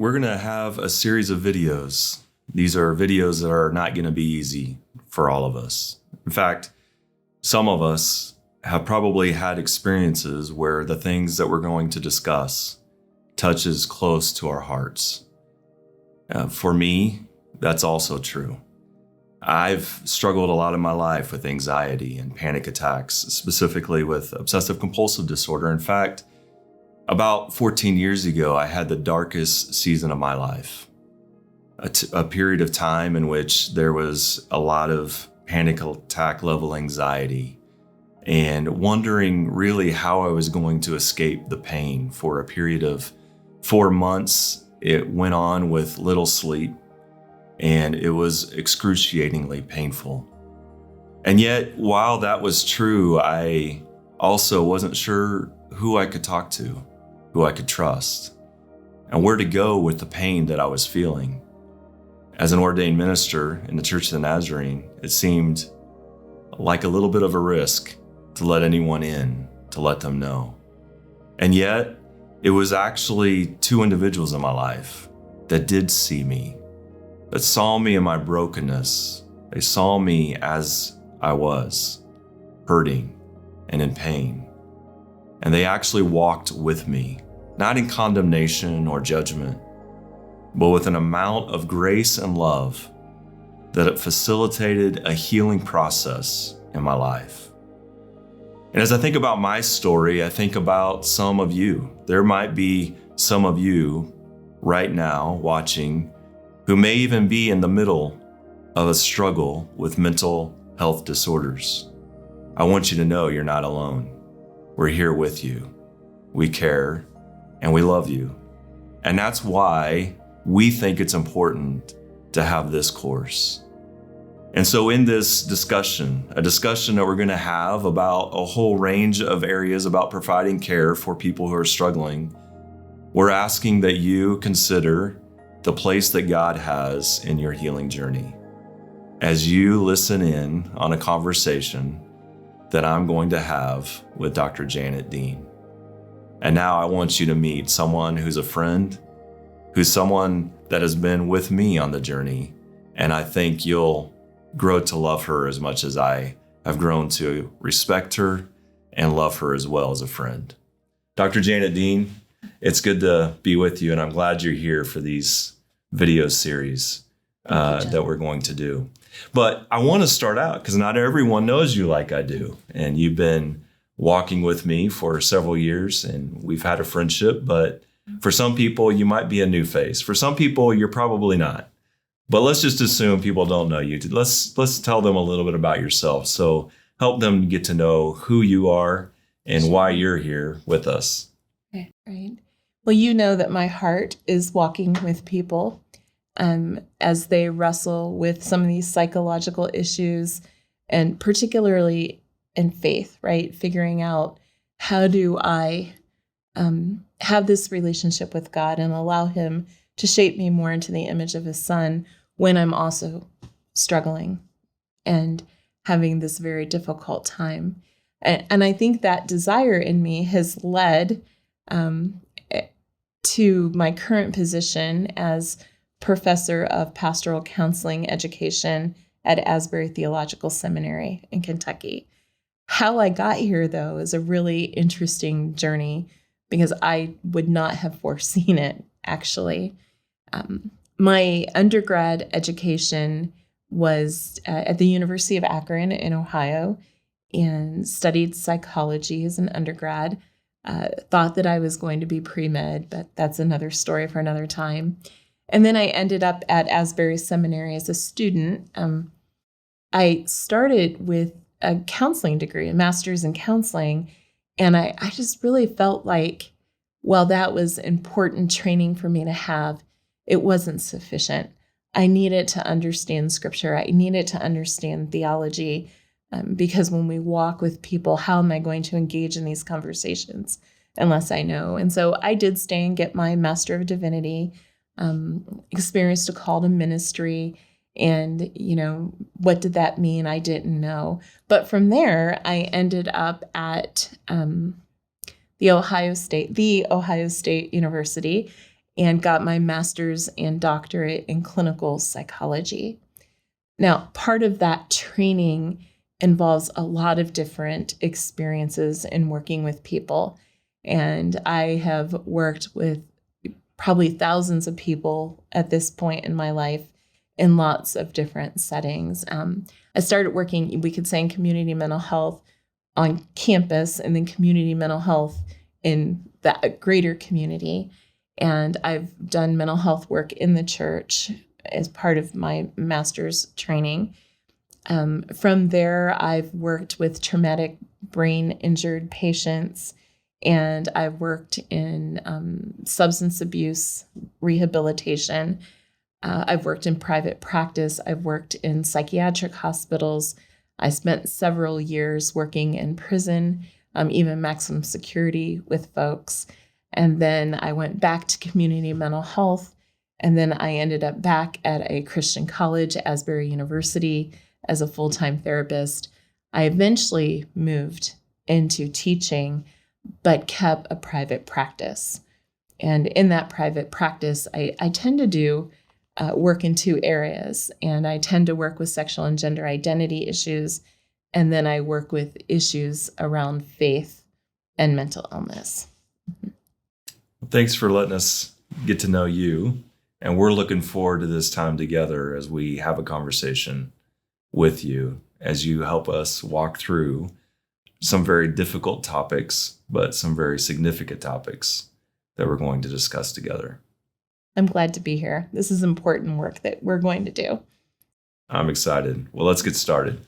we're going to have a series of videos. These are videos that are not going to be easy for all of us. In fact, some of us have probably had experiences where the things that we're going to discuss touches close to our hearts. For me, that's also true. I've struggled a lot in my life with anxiety and panic attacks, specifically with obsessive compulsive disorder. In fact, about 14 years ago, I had the darkest season of my life, a period of time in which there was a lot of panic attack level anxiety and wondering really how I was going to escape the pain. For a period of 4 months, it went on with little sleep, and it was excruciatingly painful. And yet, while that was true, I also wasn't sure who I could talk to, who I could trust, and where to go with the pain that I was feeling. As an ordained minister in the Church of the Nazarene, it seemed like a little bit of a risk to let anyone in, to let them know. And yet, it was actually 2 individuals in my life that did see me, that saw me in my brokenness. They saw me as I was, hurting and in pain. And they actually walked with me, not in condemnation or judgment, but with an amount of grace and love that it facilitated a healing process in my life. And as I think about my story, I think about some of you. There might be some of you right now watching who may even be in the middle of a struggle with mental health disorders. I want you to know you're not alone. We're here with you. We care and we love you. And that's why we think it's important to have this course. And so in this discussion, a discussion that we're going to have about a whole range of areas about providing care for people who are struggling, we're asking that you consider the place that God has in your healing journey as you listen in on a conversation that I'm going to have with Dr. Janet Dean. And now I want you to meet someone who's a friend, who's someone that has been with me on the journey, and I think you'll grow to love her as much as I have grown to respect her and love her as well as a friend. Dr. Janet Dean, it's good to be with you, and I'm glad you're here for these video series that we're going to do. But I want to start out because not everyone knows you like I do, and you've been walking with me for several years, and we've had a friendship, but for some people, you might be a new face. For some people, you're probably not. But let's just assume people don't know you. Let's tell them a little bit about yourself. So help them get to know who you are and why you're here with us. Okay, right. Well, you know that my heart is walking with people as they wrestle with some of these psychological issues, and particularly in faith, right? Figuring out how do I have this relationship with God and allow him to shape me more into the image of his son when I'm also struggling and having this very difficult time. And I think that desire in me has led to my current position as professor of pastoral counseling education at Asbury Theological Seminary in Kentucky. How I got here, though, is a really interesting journey because I would not have foreseen it, actually. My undergrad education was at the University of Akron in Ohio and studied psychology as an undergrad. Thought that I was going to be pre-med, but that's another story for another time. And then I ended up at Asbury Seminary as a student. I started with a counseling degree, a master's in counseling, and I just really felt like, while that was important training for me to have, it wasn't sufficient. I needed to understand scripture. I needed to understand theology, because when we walk with people, how am I going to engage in these conversations unless I know? And so I did stay and get my Master of Divinity, experienced a call to ministry. And, what did that mean? I didn't know. But from there, I ended up at the Ohio State University. and got my master's and doctorate in clinical psychology. Now, part of that training involves a lot of different experiences in working with people. And I have worked with probably thousands of people at this point in my life in lots of different settings. I started working, we could say, in community mental health on campus, and then community mental health in the greater community. And I've done mental health work in the church as part of my master's training. From there, I've worked with traumatic brain injured patients, and I've worked in substance abuse rehabilitation. I've worked in private practice. I've worked in psychiatric hospitals. I spent several years working in prison, even maximum security with folks. And then I went back to community mental health. And then I ended up back at a Christian college, Asbury University, as a full-time therapist. I eventually moved into teaching, but kept a private practice. And in that private practice, I tend to do work in two areas. And I tend to work with sexual and gender identity issues. And then I work with issues around faith and mental illness. Thanks for letting us get to know you. And we're looking forward to this time together as we have a conversation with you, as you help us walk through some very difficult topics, but some very significant topics that we're going to discuss together. I'm glad to be here. This is important work that we're going to do. I'm excited. Well, let's get started.